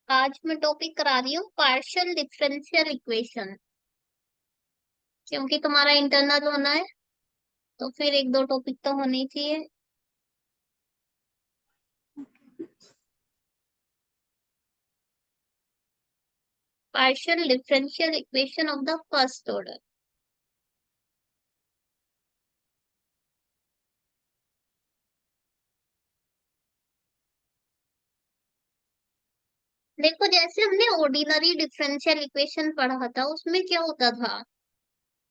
आज मैं टॉपिक करा रही हूँ पार्शियल डिफरेंशियल इक्वेशन। क्योंकि तुम्हारा इंटरनल होना है तो फिर एक दो टॉपिक तो होने ही चाहिए। Partial differential equation of the first order. देखो, जैसे हमने ऑर्डिनरी डिफरेंशियल इक्वेशन पढ़ा था उसमें क्या होता था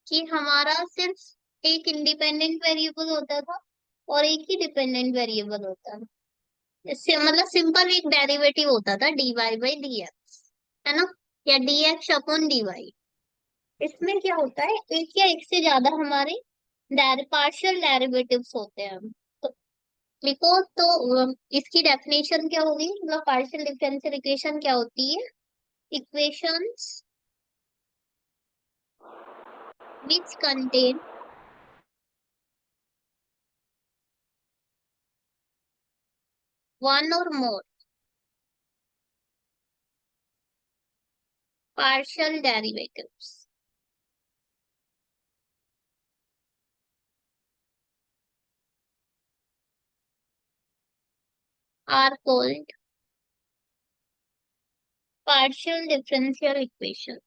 कि हमारा सिर्फ एक इंडिपेंडेंट वेरिएबल होता था और एक ही डिपेंडेंट वेरिएबल होता था। इससे मतलब सिंपल एक डेरिवेटिव होता था dy बाई dx, है ना, या dx अपॉन dy। इसमें क्या होता है, एक या एक से ज्यादा हमारे पार्शियल डेरिवेटिव्स होते हैं। तो लिखो तो इसकी डेफिनेशन क्या होगी, मतलब पार्शियल डिफरेंशियल इक्वेशन क्या होती है। Equations which contain one or more partial derivatives are called partial differential equation.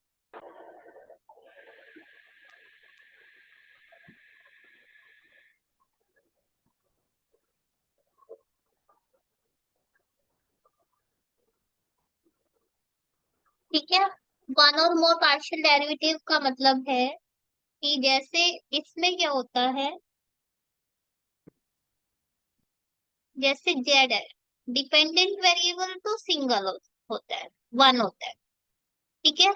ठीक है। One or more partial derivative का मतलब है कि जैसे इसमें क्या होता है, जैसे जेड है, डिपेंडेंट वेरिएबल तो सिंगल होता है, वन होता है। ठीक है।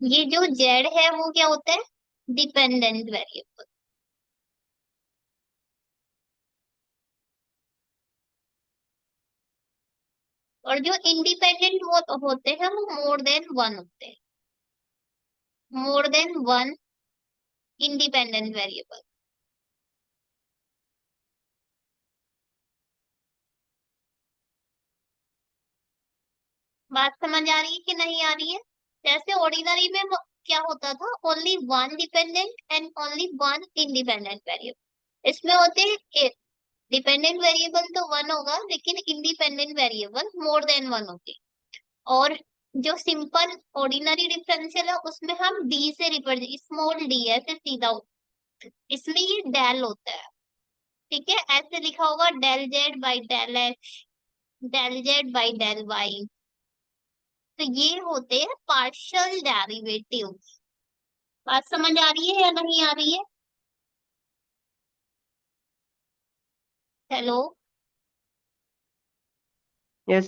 ये जो जेड है वो क्या होता है, डिपेंडेंट वेरिएबल। और जो इंडिपेंडेंट वो होते हैं वो मोर देन वन होते हैं, मोर देन वन इंडिपेंडेंट वेरिएबल। बात समझ आ रही है कि नहीं आ रही है। जैसे ऑर्डिनरी में क्या होता था, only one dependent and only one independent variable. इसमें होते हैं डिपेंडेंट वेरिएबल तो वन होगा लेकिन इंडिपेंडेंट वेरिएबल मोर देन वन होंगे। और जो सिंपल ऑर्डिनरी डिफरेंशियल है उसमें हम डी से रिप्रेजेंट, स्मॉल डी ऐसे सीधा इसमें ये डेल होता है। ठीक है, ऐसे लिखा होगा del Z by del x, del Z by del Y. तो ये होते हैं पार्शियल डेरिवेटिव। बात समझ आ रही है या नहीं आ रही है। हेलो। यस।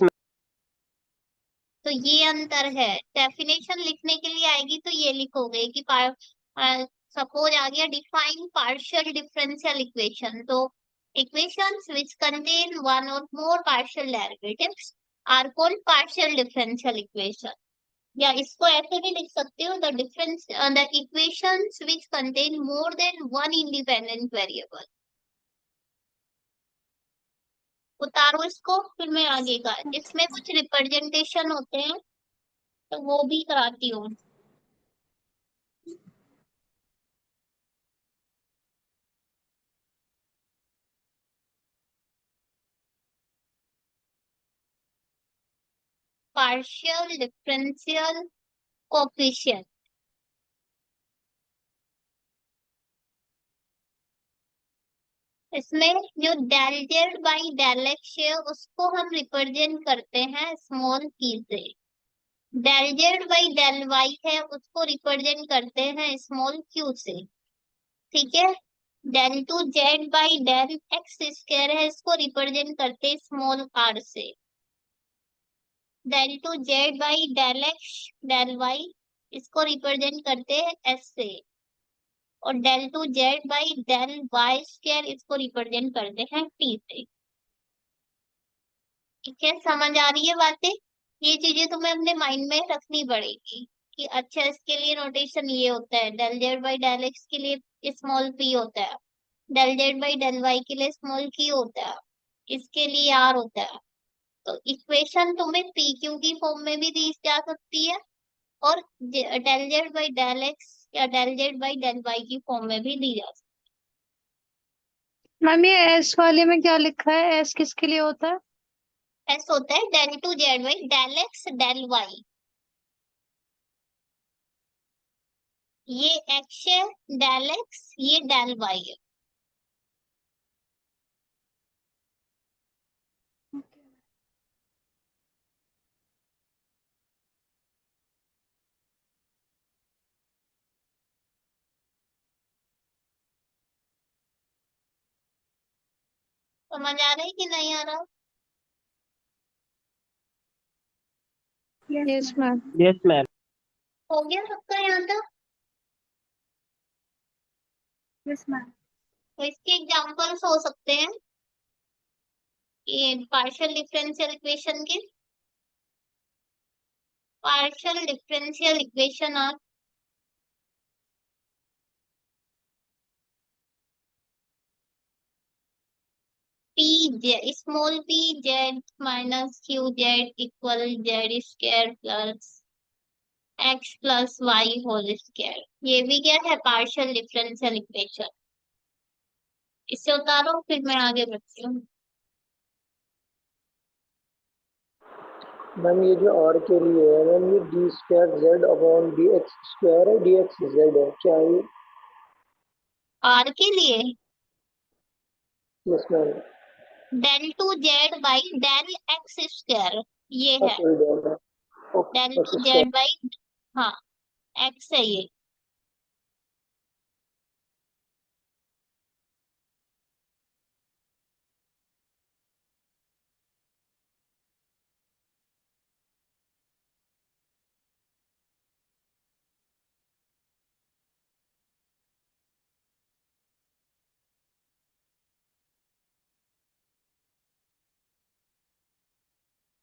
तो ये अंतर है। डेफिनेशन लिखने के लिए आएगी तो ये लिखोगे कि सपोज आ गया डिफाइन पार्शियल डिफरेंशियल इक्वेशन, तो equations which contain one or more partial derivatives are called partial differential equation. या इसको ऐसे भी लिख सकते हो, the equations which contain more than one independent variable. उतारो इसको, फिर मैं आगे का इसमें कुछ रिप्रेजेंटेशन होते हैं तो वो भी कराती हूँ। Partial differential coefficient. इसमें जो del Z by del X है उसको हम रिप्रेजेंट करते हैं स्मॉल p से। Del Z by del Y है उसको रिप्रेजेंट करते हैं स्मॉल q से। ठीक है। Del two Z by del x square है, इसको रिप्रेजेंट करते हैं स्मॉल r से। Del two Z by del x del Y, इसको रिप्रेजेंट करते हैं s से। और del two Z by del Y square इसको रिप्रेजेंट करते हैं t से। ठीक है, समझ आ रही है बातें। ये चीजें तुम्हें अपने माइंड में रखनी पड़ेगी कि अच्छा इसके लिए नोटेशन ये होता है, del Z by del X के लिए स्मॉल p होता है, del Z by del Y के लिए स्मॉल q होता है, इसके लिए r होता है। तो इक्वेशन तुम्हें पी क्यू की फॉर्म में भी दी जा सकती है और del Z by del X या del Z by del Y की फॉर्म में भी दी जा सकती मैम ये एस वाले में क्या लिखा है? एस किसके लिए होता है? है। एस होता है del two Z by del x del Y. ये एक्स है, डेल एक्स, ये डेल वाई है। समझ आ रहा है कि नहीं आ रहा? Yes ma'am. Yes ma'am. हो गया सबका यहाँ तक? Yes ma'am. तो इसके एग्जांपल्स हो सकते हैं ये पार्शियल डिफरेंशियल इक्वेशन के। Partial differential equation R P Z, small P Z minus Q Z equal Z square plus X plus Y whole square. ये भी क्या है? Partial differential equation. इससे उतारो फिर मैं आगे बढ़ती हूँ। मैम ये जो आर के लिए है मैम, ये D square Z upon D X square है, डी एक्स जेड है क्या ये? आर के लिए yes ma'am. Del two Z by del x square ये हाँ है। सॉरी डेल है। Del okay two okay Z by, हाँ, एक्स है ये।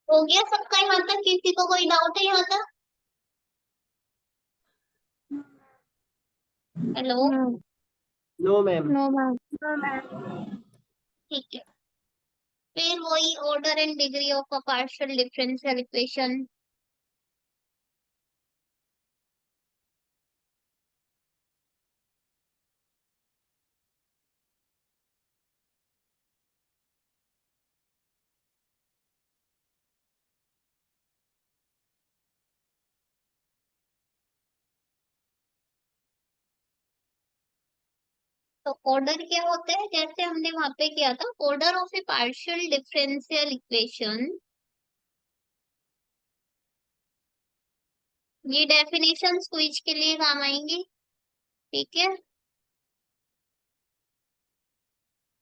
हो गया सबका यहाँ तक? किसी को कोई डाउट है यहाँ तक? Hello? No ma'am. No ma'am. ठीक है। फिर वही order and degree of a partial differential equation. तो ऑर्डर क्या होता है? जैसे हमने वहां पे किया था, order of a partial differential equation. ये डेफिनेशन क्विज के लिए काम आएंगी, ठीक है?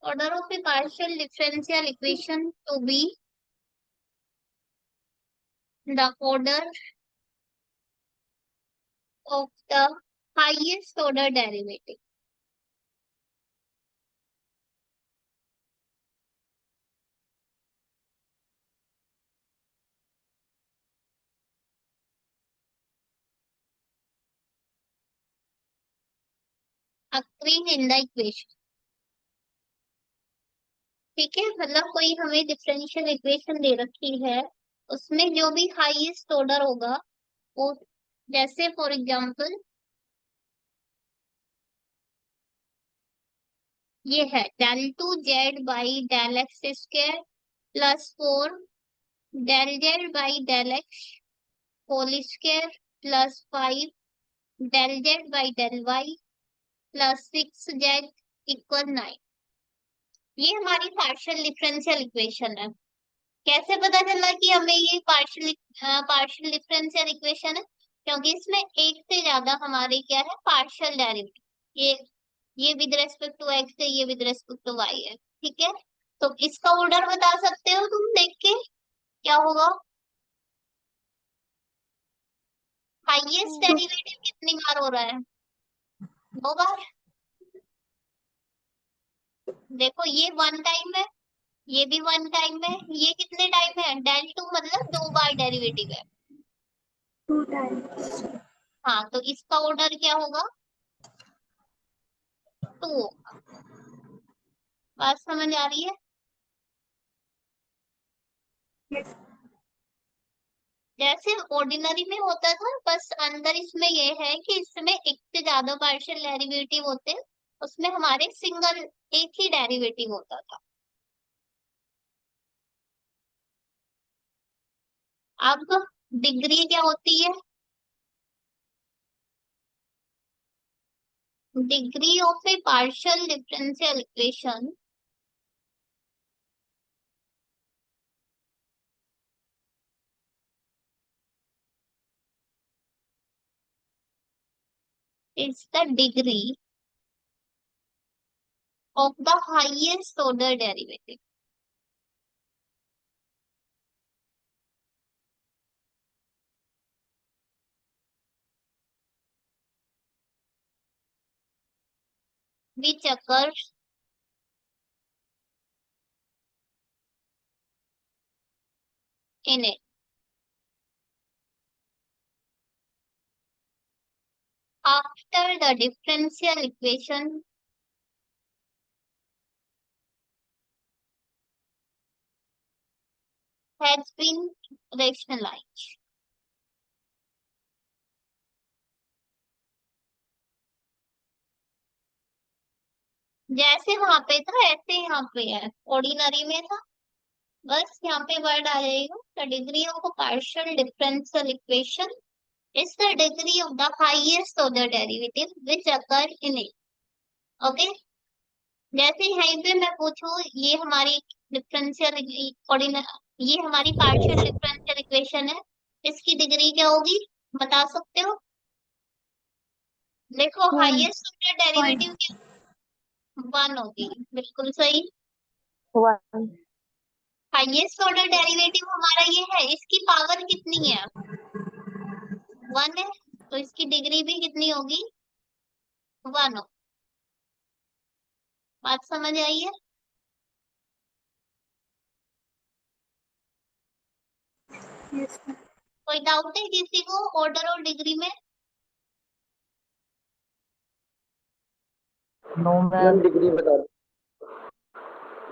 Order of a partial differential equation to be the order of the highest order derivative. occurring in the equation। ठीक है, मतलब कोई हमें डिफरेंशियल इक्वेशन दे रखी है, उसमें जो भी हाईएस्ट ऑर्डर होगा वो, जैसे फॉर एग्जांपल ये है del two Z by del x square plus four del Z by del x whole square plus five del Z by del y plus six z equal nine. ये हमारी partial differential equation है। कैसे पता चला कि हमें ये partial differential equation है? क्योंकि इसमें एक से ज्यादा हमारे क्या है? Partial derivative. ये विद रेस्पेक्ट टू एक्स है, ये विद रेस्पेक्ट टू वाई है, ठीक है? तो इसका ऑर्डर बता सकते हो तुम देख के क्या होगा? हाईएस्ट डेरिवेटिव कितनी बार हो रहा है? दो बार। देखो ये वन टाइम है, ये भी वन टाइम है, ये कितने टाइम है? डेल टू मतलब दो बार डेरिवेटिव है। Two times. हाँ, तो इसका ऑर्डर क्या होगा? टू। बात समझ आ रही है? जैसे ऑर्डिनरी में होता था, बस अंदर इसमें ये है कि इसमें एक से ज्यादा पार्शियल डेरिवेटिव होते हैं, उसमें हमारे सिंगल एक ही डेरिवेटिव होता था। अब डिग्री क्या होती है? Degree of a partial differential equation is the degree of the highest order derivative. Which occurs in it. After the differential equation has been rationalized. जैसे वहां पे था ऐसे यहाँ पे है, ऑर्डिनरी में था, बस यहाँ पे वर्ड आ जाएगा the degree of a partial differential equation is the degree of the highest order derivative which occur in it. Okay? जैसे यहीं पे मैं पूछूं, ये हमारी डिफरेंशियल ये हमारी पार्शियल डिफरेंशियल इक्वेशन है, इसकी डिग्री क्या होगी बता सकते हो? देखो वन। हाईएस्ट ऑर्डर डेरिवेटिव क्या? वन होगी, बिल्कुल सही। वन। हाईएस्ट ऑर्डर डेरिवेटिव हमारा ये है, इसकी पावर कितनी है? वन है, तो इसकी डिग्री भी कितनी होगी? वन हो। बात समझ आई है? कोई डाउट है किसी को ऑर्डर और डिग्री में? नो मैम डिग्री बता दो।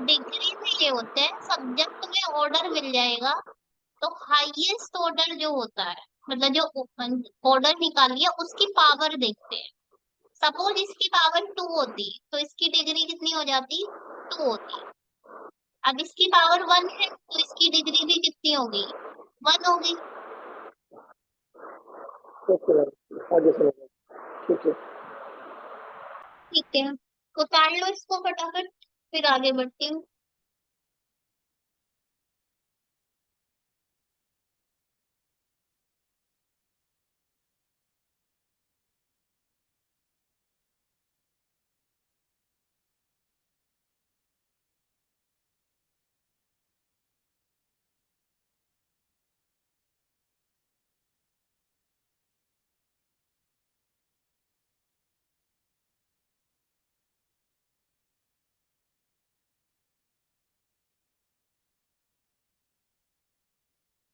डिग्री में ये होता है, सब्जेक्ट में ऑर्डर मिल जाएगा तो हाईएस्ट ऑर्डर जो होता है, मतलब जो ऑर्डर निकालिए उसकी पावर देखते हैं। सपोज इसकी पावर टू होती तो इसकी डिग्री कितनी हो जाती? टू होती। अब इसकी पावर वन है तो इसकी डिग्री भी कितनी होगी? वन होगी। ओके मैम, आगे चलो। ठीक है। ठीक है, उतार लो इसको फटाफट, फिर आगे बढ़ती हूँ।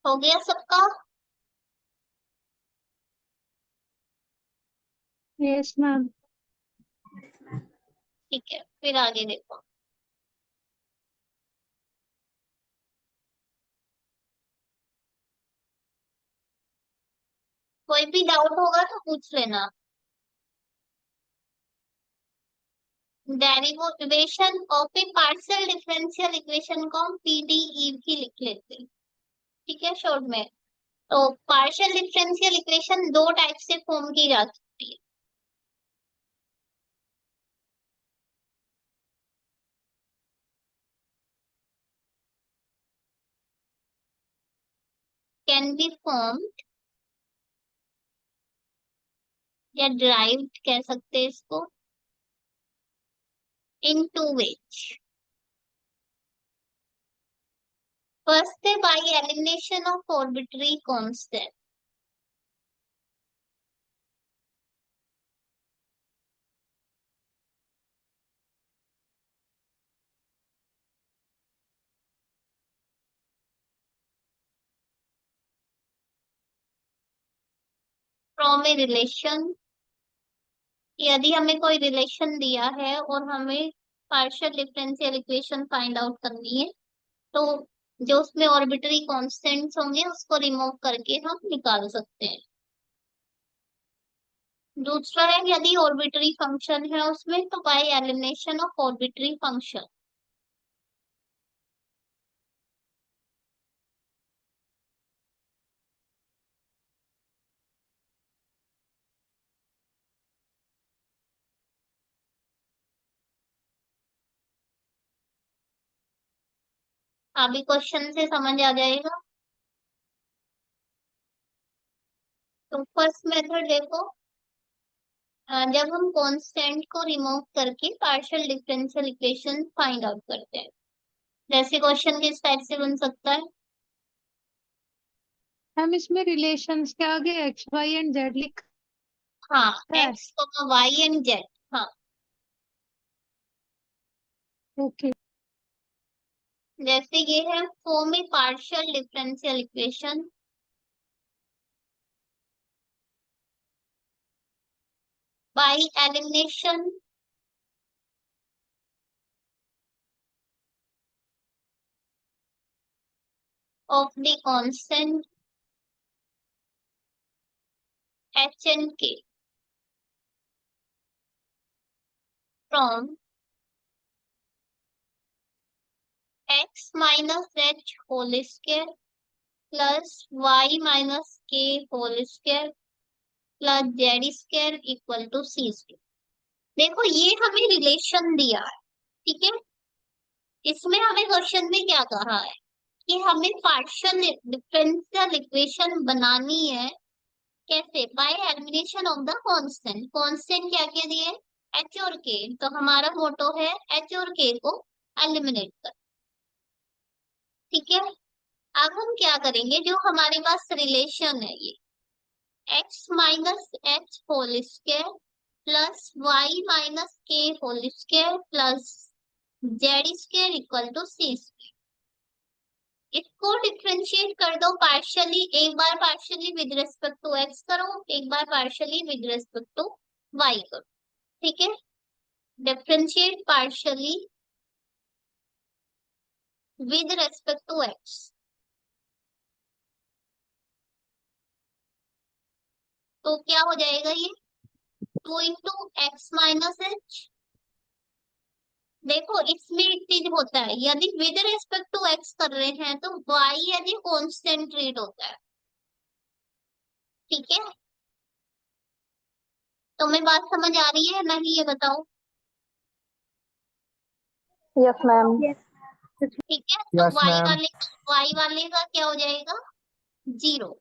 हो गया सबका? Yes ma'am. ठीक है, फिर आगे देखो। कोई भी डाउट होगा तो पूछ लेना। Derivation of a partial differential equation को हम पीडीई भी लिख लेते हैं, ठीक है, शॉर्ट में। तो पार्शियल डिफरेंशियल इक्वेशन दो टाइप से फॉर्म की जा सकती है। कैन बी फॉर्म या ड्राइव्ड कह सकते हैं इसको, इन टू वेज। फर्स्ट है bye elimination of arbitrary constant. From a relation, यदि हमें कोई रिलेशन दिया है और हमें partial differential equation find out करनी है, तो जो उसमें ऑर्बिटरी कॉन्स्टेंट्स होंगे उसको रिमूव करके हम निकाल सकते हैं। दूसरा है यदि ऑर्बिटरी फंक्शन है उसमें तो bye elimination of arbitrary function. अभी क्वेश्चन से समझ आ जाएगा। तो फर्स्ट मेथड देखो, जब हम कांस्टेंट को रिमूव करके partial differential equation find out करते हैं, जैसे क्वेश्चन किस टाइप से बन सकता है। हम इसमें रिलेशंस के आगे एक्स वाई एंड जेड लिखा हाँ, है। X Y and Z. हाँ, ओके। जैसे ये है form a partial differential equation by elimination of the constant H and K from X minus H whole square plus Y minus के whole square plus Z square equal to C square. देखो ये हमें relation दिया है, ठीक है। इसमें हमें क्वेश्चन में क्या कहा है कि हमें पार्शियल डिफरेंशियल इक्वेशन बनानी है। कैसे? Bye elimination of the constant. Constant क्या क्या दिए? एच और के। तो हमारा मोटो है एच और के को एलिमिनेट कर, ठीक है। अब हम क्या करेंगे, जो हमारे पास रिलेशन है ये X minus H whole square plus Y minus के whole square plus Z square equal to C square, इसको डिफ्रेंशिएट कर दो पार्शियली। एक बार partially with respect to X करो, एक बार partially with respect to Y करो, ठीक है। Differentiate partially with respect to X, तो क्या हो जाएगा ये 2 इंटू एक्स माइनस एच। देखो इसमें एक चीज होता है, यदि विद रिस्पेक्ट टू एक्स कर रहे हैं तो वाई यदि कांस्टेंट रेट होता है, ठीक है। तुम्हें बात समझ आ रही है नहीं, ये बताओ। Yes ma'am. ठीक है, तो यस मैम। वाई वाले का क्या हो जाएगा 0।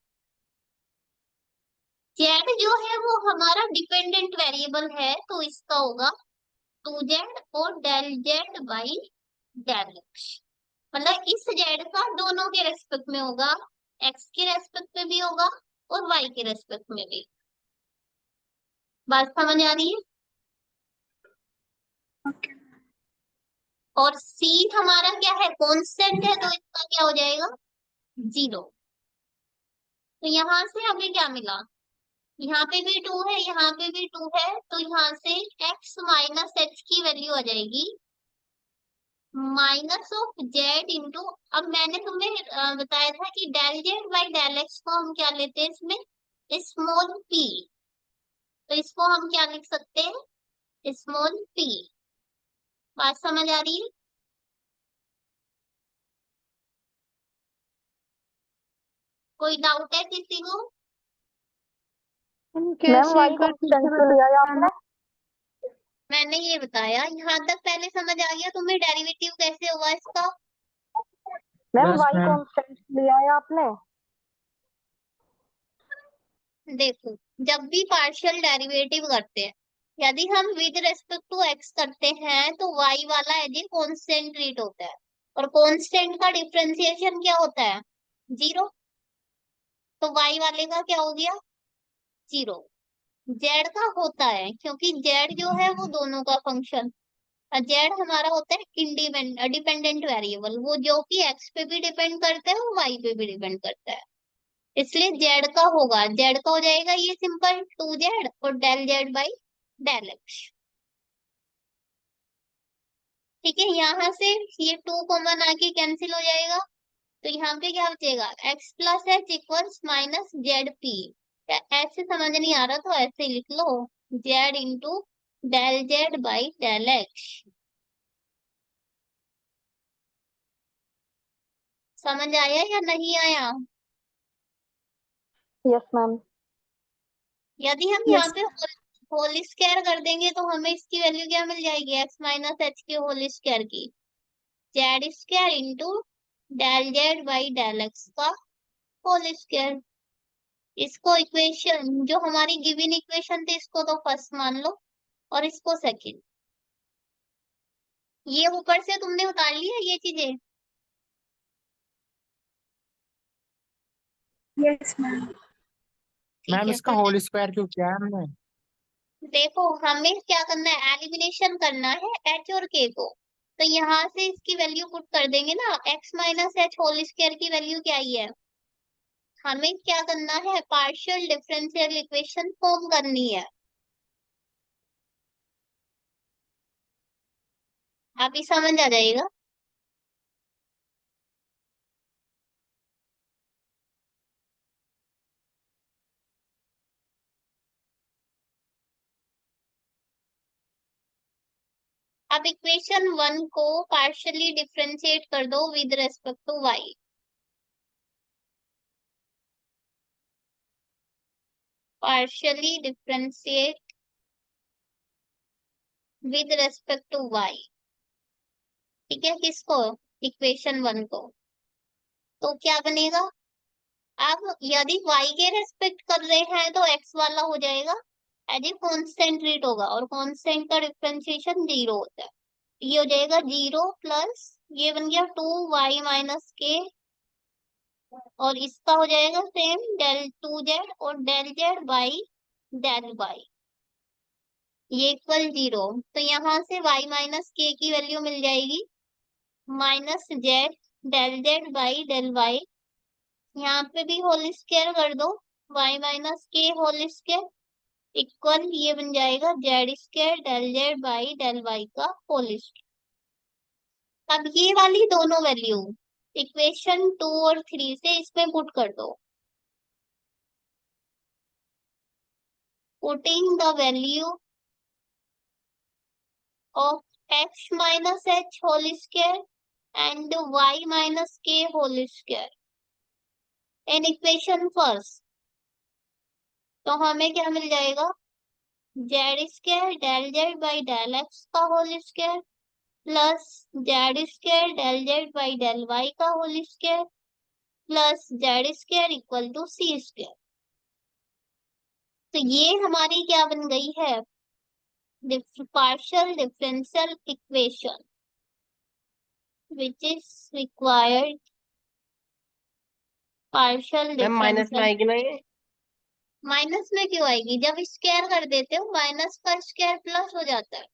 जेड जो है वो हमारा डिपेंडेंट वेरिएबल है तो इसका होगा 2z और del Z by del X. मतलब इस जेड का दोनों के रेस्पेक्ट में होगा, एक्स के रेस्पेक्ट में भी होगा और वाई के रेस्पेक्ट में भी। बात समझ आ रही है? और सी हमारा क्या है, कांस्टेंट है, तो इसका क्या हो जाएगा 0। तो यहाँ से हमें क्या मिला, यहाँ पे भी 2 है, यहाँ पे भी 2 है, तो यहाँ से x माइनस एच की वैल्यू आ जाएगी माइनस ऑफ जेड इंटू। अब मैंने तुम्हें बताया था कि del Z by del x को हम क्या लेते हैं इसमें, स्मॉल p। तो इसको हम क्या लिख सकते हैं, स्मॉल p। बात समझ आ रही है? कोई डाउट है किसी को? हम मैम कैसे वाई एक बार फिर कांस्टेंट से क्यों लिया है बताना। आपने? मैंने ये बताया, यहाँ तक पहले समझ आ गया तुम्हें डेरिवेटिव कैसे होगा इसका? Ma'am yes y ma'am. Constant लिया है आपने? देखो जब भी पार्शियल डेरिवेटिव करते हैं, यदि हम विद रेस्पेक्ट टू एक्स करते हैं तो वाई वाला एज ए कांस्टेंट ट्रीट होता है, और कांस्टेंट का डिफरेंशिएशन क्या होता है 0। तो वाई वाले का क्या हो गया 0। जेड का होता है, क्योंकि जेड जो है वो दोनों का फंक्शन, जेड हमारा होता है इंडिपेंडेंट डिपेंडेंट वेरिएबल, वो जो कि एक्स पे भी डिपेंड करता है और वाई पे भी डिपेंड करता है। इसलिए जेड का होगा, जेड का हो जाएगा ये सिंपल 2z और del Z by del x, ठीक है। यहाँ से ये 2 कॉमन आके कैंसिल हो जाएगा, तो यहाँ पे क्या बचेगा, x plus H equals minus Z P. ऐसे समझ नहीं आ रहा तो ऐसे ही लिख लो, Z into del Z by del X. समझ आया या नहीं आया? Yes ma'am. यदि हम यहाँ पे होल स्क्वायर कर देंगे तो हमें इसकी वैल्यू क्या मिल जाएगी, एक्स माइनस एच के होल स्क्वायर की, z square into del Z by del x का होल स्क्वायर। इसको इक्वेशन जो हमारी गिवन इक्वेशन थी इसको तो फर्स्ट मान लो और इसको सेकंड। ये ऊपर से तुमने उतार लिया ये चीजें? Yes ma'am. ठीक मैम है इसका फिर होल स्क्वायर क्यों किया है हमने? देखो हमें क्या करना है, एलिमिनेशन करना है एच और के को। तो यहाँ से इसकी वैल्यू पुट कर देंगे ना, x minus H whole square की वैल्यू क्या आई है। हमें क्या करना है, पार्शियल डिफरेंशियल इक्वेशन फॉर्म करनी है। अभी समझ आ जाएगा। अब इक्वेशन 1 को पार्शियली डिफरेंशिएट कर दो with respect to y. Partially differentiate with respect to y. ठीक है, किसको, इक्वेशन 1 को। तो क्या बनेगा, अब यदि y के रेस्पेक्ट कर रहे हैं तो x वाला हो जाएगा एज ए कॉन्स्टेंट रेट होगा, और कॉन्स्टेंट का डिफरेंशिएशन 0 होता है। ये हो जाएगा 0 प्लस ये बन गया 2y माइनस के, और इसका हो जाएगा सेम डेल 2z और del Z by del Y, ये इक्वल 0। तो यहाँ से y माइनस के की वैल्यू मिल जाएगी minus z del Z by del y. यहाँ पे भी होल स्क्वायर कर दो, y माइनस के होल स्क्वायर इक्वल ये बन जाएगा Z square del Z by del Y का होल स्क्वायर। अब ये वाली दोनों वैल्यू इक्वेशन 2 और 3 से इसमें पुट कर दो। Putting the value of x minus H whole square and y minus के whole square in equation first, तो हमें क्या मिल जाएगा, Z square del Z by del x का whole square plus Z square del Z by del Y का whole square plus Z square equal to C square. तो ये हमारी क्या बन गई है, partial differential equation which is required partial ma'am minus में डिफरेंशियल। आएगी ना ये? माइनस में क्यों आएगी, जब स्क्वायर कर देते हो माइनस का स्क्वायर प्लस हो जाता है।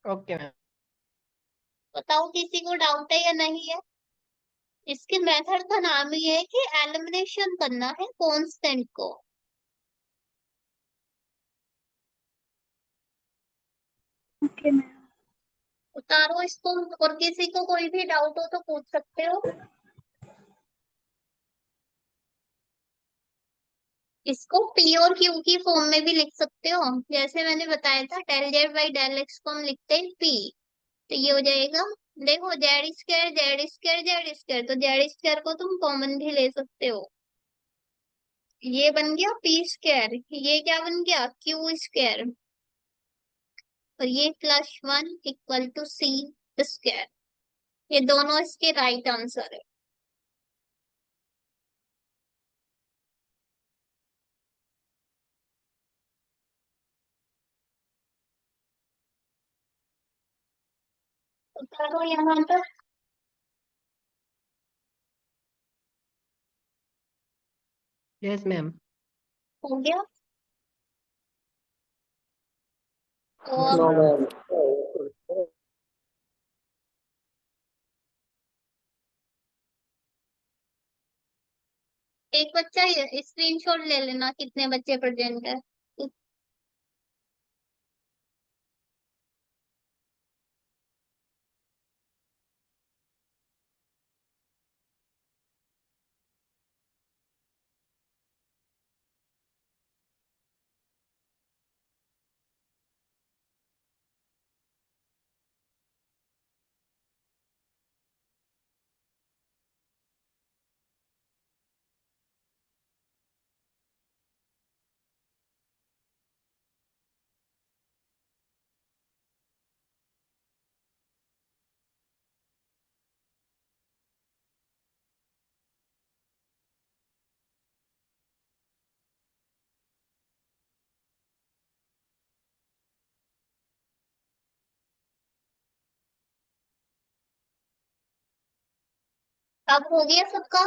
Okay ma'am. बताओ किसी को डाउट है या नहीं है? इसके मेथड का नाम ही है कि एलिमिनेशन करना है कांस्टेंट को। Okay ma'am. उतारो इसको, और किसी को कोई भी डाउट हो तो पूछ सकते हो। इसको पी और क्यू की फॉर्म में भी लिख सकते हो, जैसे मैंने बताया था del Z by del x को हम लिखते हैं पी। तो ये हो जाएगा, देखो Z square Z square Z square, तो जेड स्क्वायर को तुम कॉमन भी ले सकते हो, ये बन गया पी स्क्वायर, ये क्या बन गया क्यू स्क्वायर, और ये plus 1 equal to C square. ये दोनों इसके राइट आंसर है। तो करो यहाँ पर, यस मैम। हो गया। तो यस No, अब मैम। ma'am. एक बच्चा स्क्रीनशॉट ले लेना कितने बच्चे प्रेजेंट है। अब हो गया सबका?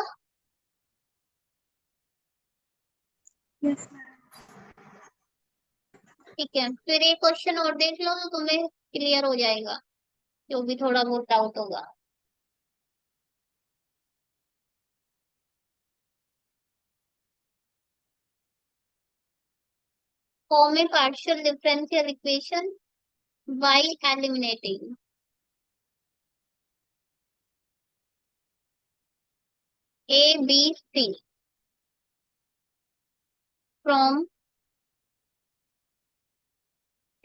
Yes, ma'am. ठीक है, फिर एक क्वेश्चन और देख लो तो तुम्हें क्लियर हो जाएगा जो भी थोड़ा बहुत डाउट होगा। Form a partial differential equation by eliminating A, B, C from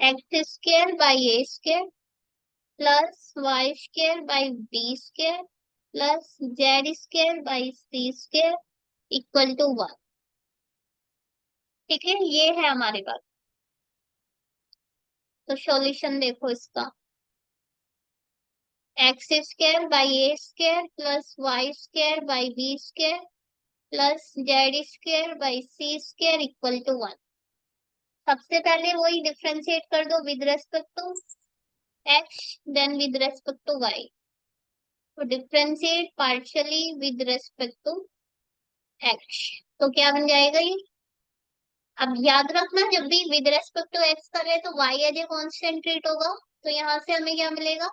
x square by A square plus y square by B square plus z square by C square equal to 1। ठीक है, ये है हमारे पास। तो solution देखो इसका, X square by A square plus Y square by B square plus Z square by C square equal to 1। सबसे पहले वही डिफ्रेंशिएट कर दो with respect to X then with respect to Y. तो differentiate partially with respect to X, तो क्या बन जाएगा ये? अब याद रखना, जब भी विद रेस्पेक्ट टू एक्स कर रहे तो y as a constant treat होगा। तो यहाँ से हमें क्या मिलेगा,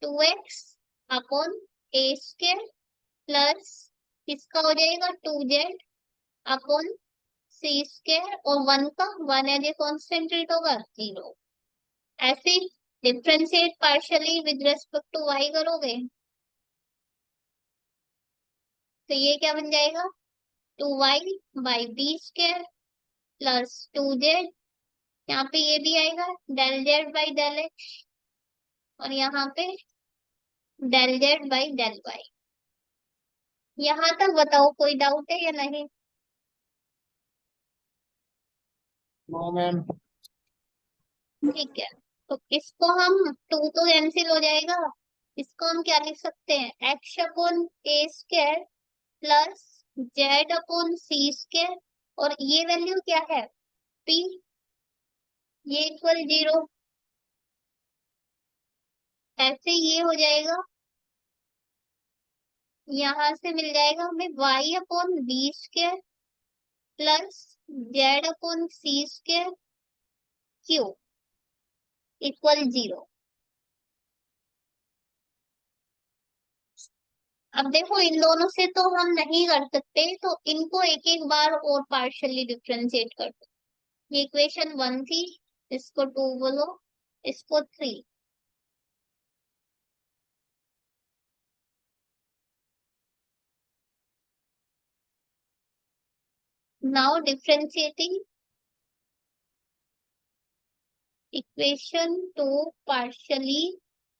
2x अपॉन ए स्क्वायर प्लस किसका हो जाएगा 2z अपॉन सी स्क्वायर और 1 का 1 एज ए कांस्टेंट ट्रीट होगा 0। ऐसे differentiate partially with respect to y करोगे तो ये क्या बन जाएगा, 2y by B square plus 2z, यहाँ पे ये भी आएगा del Z by del x और यहाँ पे del Z by del y. यहाँ तक बताओ कोई डाउट है या नहीं? No ma'am. ठीक है, तो इसको हम 2 तो कैंसिल हो जाएगा, इसको हम क्या लिख सकते हैं, एक्स अपॉन ए स्क्वायर प्लस जेड अपॉन सी स्क्वायर और ये वैल्यू क्या है पी, ये इक्वल 0। ऐसे ये हो जाएगा, यहाँ से मिल जाएगा हमें y upon B square plus Z upon सी स्क्वायर क्यू इक्वल 0। अब देखो इन दोनों से तो हम नहीं कर सकते, तो इनको एक एक बार और पार्शियली डिफ्रेंशिएट कर दो। ये इक्वेशन 1 थी, इसको 2 बोलो, इसको 3। Now differentiating equation 2 partially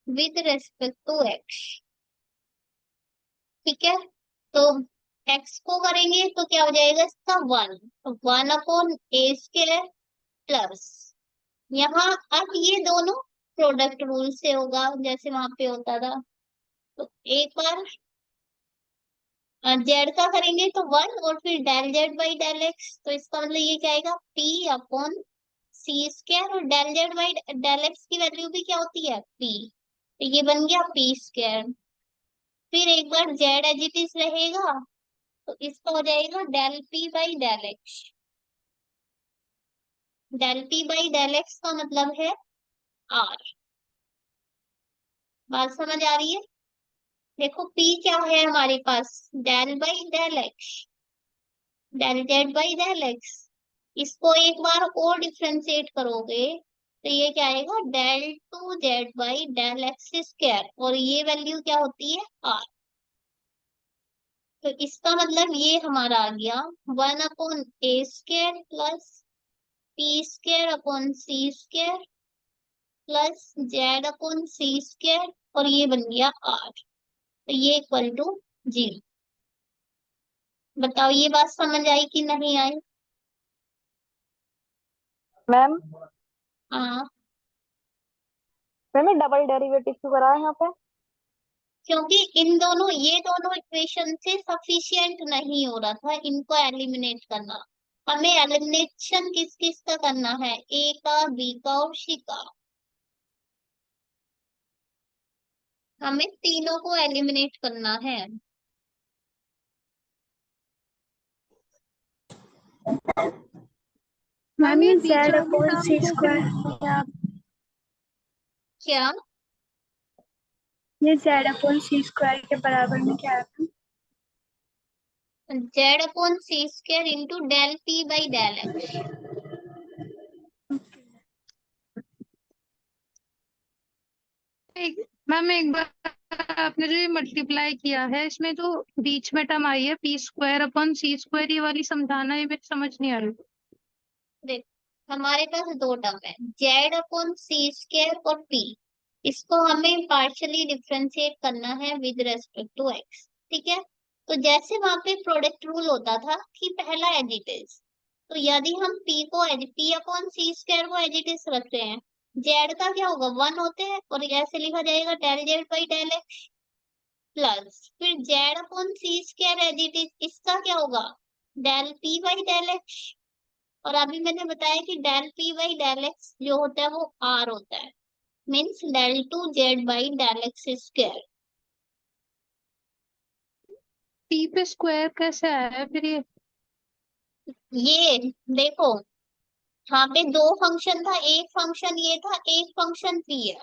with respect to x. ठीक है, तो x को करेंगे तो क्या हो जाएगा इसका 1, तो 1 अपॉन ए स्क्वायर प्लस यहाँ अब ये दोनों प्रोडक्ट रूल से होगा जैसे वहां पे होता था। तो एक बार जेड का करेंगे तो 1 और फिर del Z by del x, तो इसका मतलब ये क्या आएगा p अपॉन सी स्क्वायर और del Z by del x की वैल्यू भी क्या होती है p, तो ये बन गया p स्क्वायर। फिर एक बार जेड एज इट इज रहेगा तो इसका हो जाएगा del P by del x. Del P by del x का मतलब है आर। बात समझ आ रही है? देखो p क्या है हमारे पास, del by del x, del Z by del X. इसको एक बार और डिफ्रेंशिएट करोगे तो ये क्या आएगा del two Z by del x square और ये वैल्यू क्या होती है आर। तो इसका मतलब ये हमारा आ गया 1 अपॉन ए square plus P square upon सी स्क्वायर प्लस जेड अपॉन सी स्क्वायर और ये बन गया आर, तो ये इक्वल टू 0। बताओ ये बात समझ आई कि नहीं आई? मैम हाँ, मैम ये डबल डेरिवेटिव क्यों करा है यहाँ पे? क्योंकि इन दोनों ये दोनों इक्वेशन से सफिशिएंट नहीं हो रहा था इनको एलिमिनेट करना। हमें एलिमिनेशन किस किस का करना है, ए का, बी का और सी का। हमें तीनों को एलिमिनेट करना है। मैम ये बीच जेड वाली अपॉन टर्म सी कैसे स्क्वायर, लिखोगे आप? क्या? ये जेड अपॉन सी स्क्वायर के बराबर में क्या है? Z upon C square into del P by del x. Ma'am एक बार आपने जो ये मल्टीप्लाई किया है इसमें जो बीच में टर्म आई है पी स्क्वायर अपन सी स्क्वायर, ये वाली समझाना, ये मेरी समझ नहीं आ रही। देख, हमारे पास दो टर्म है, जेड अपॉन सी स्क्वायर और पी। इसको हमें पार्शियली डिफरेंशिएट करना है विद रेस्पेक्ट टू एक्स। ठीक है, तो जैसे वहां पे प्रोडक्ट रूल होता था कि पहला एज इट इज, तो यदि हम पी को पी अपॉन सी स्क्वायर को एज इट इज रखते हैं, जेड का क्या होगा, वन होते हैं, और ऐसे लिखा जाएगा del Z by del X, plus फिर Z upon C square as it is, इसका क्या होगा, del P by del x. और अभी मैंने बताया कि del P by del X जो होता है वो आर होता है, means del two Z by del x square. P पे स्क्वायर कैसे आया है फिर ये देखो, यहाँ पे दो फंक्शन था, एक फंक्शन ये था, एक फंक्शन पी है।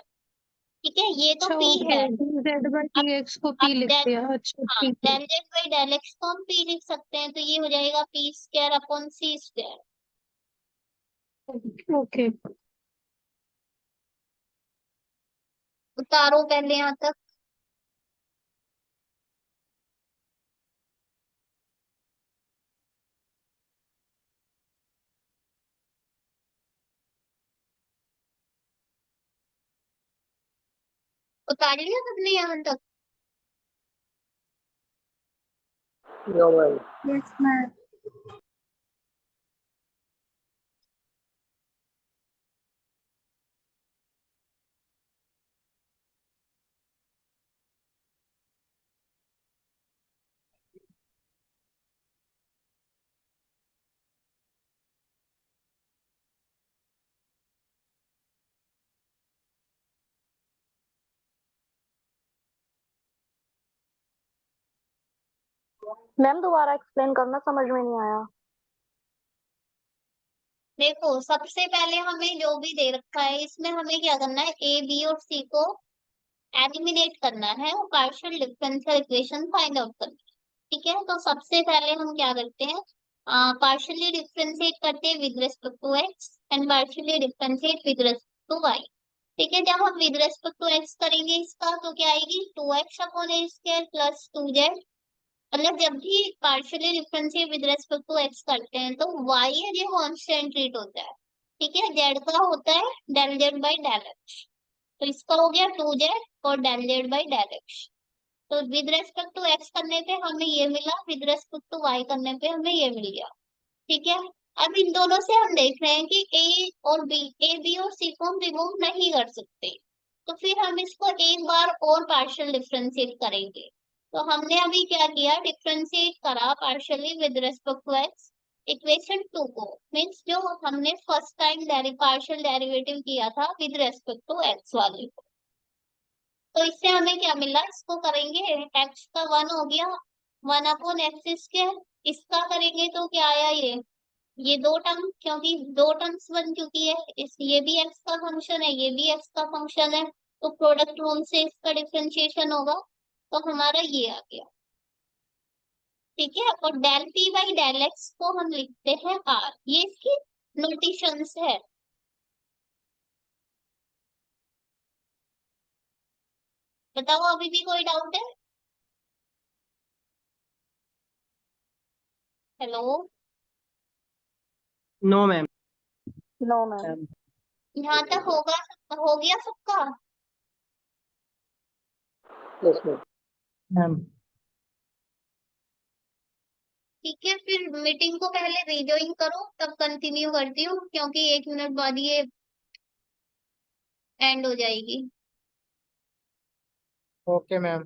ठीक है, ये तो अच्छा पी ओके, है। जेड बाई अब टी एक्स को अब पी लिख डेल, दिया, अच्छा हाँ, ठीक है। Del Z by del x को हम पी लिख सकते हैं, तो ये हो जाएगा पी स्क्वायर अपॉन सी स्क्वायर। ओके। उतारो पहले यहाँ तक। उतार लिया सबने यहाँ तक? No, ma'am. Yes ma'am. Ma'am दोबारा एक्सप्लेन करना, समझ में नहीं आया। देखो, सबसे पहले हमें जो भी दे रखा है इसमें हमें क्या करना है, ए बी और सी को एलिमिनेट करना है और partial differential equation find out करना है। ठीक है, तो सबसे पहले हम क्या करते हैं, पार्शियली डिफरेंशिएट करते हैं with respect to x and partially differentiate with respect to y. ठीक है, जब हम विद रिस्पेक्ट टू एक्स करेंगे इसका, तो क्या आएगी, टू एक्स अपॉन ए स्क्वायर प्लस टू जेड। मतलब जब भी partially differentiate with respect to x करते हैं तो वाई है जो कांस्टेंट ट्रीट होता है। ठीक है, जेड का होता है del Z by del x, तो इसका हो गया टू जेड और del Z by del x. तो विद रेस्पेक्ट टू एक्स करने पे हमें ये मिला, विद रेस्पेक्ट टू वाई करने पे हमें ये मिल गया। ठीक है, अब इन दोनों से हम देख रहे हैं कि ए बी और सी को हम रिमूव नहीं कर सकते, तो फिर हम इसको एक बार और पार्शियल डिफरेंशिएट करेंगे। तो हमने अभी क्या किया, डिफरेंशिएट करा partially with respect to x equation two को, मीन्स जो हमने फर्स्ट टाइम पार्शियल डेरिवेटिव किया था विद रिस्पेक्ट टू एक्स वाले को। तो इससे हमें क्या मिला, इसको करेंगे, एक्स का वन हो गया, वन अपॉन एक्स स्क्वायर। इसका करेंगे तो क्या आया, ये दो टर्म, क्योंकि दो टर्म्स बन चुकी है, इस ये भी एक्स का फंक्शन है, ये भी एक्स का फंक्शन है, तो प्रोडक्ट रूल से इसका डिफरेंशिएशन होगा, तो हमारा ये आ गया। ठीक है, और del P by del x को हम लिखते हैं आर, ये इसकी नोटेशंस है। बताओ, अभी भी कोई डाउट है? Hello, no ma'am. No ma'am. यहाँ तक होगा, हो गया सबका? Yes, ma'am. मैम ठीक है, फिर मीटिंग को पहले रीजॉइन करो तब कंटिन्यू करती हूँ, क्योंकि 1 मिनट बाद ये एंड हो जाएगी। Okay ma'am.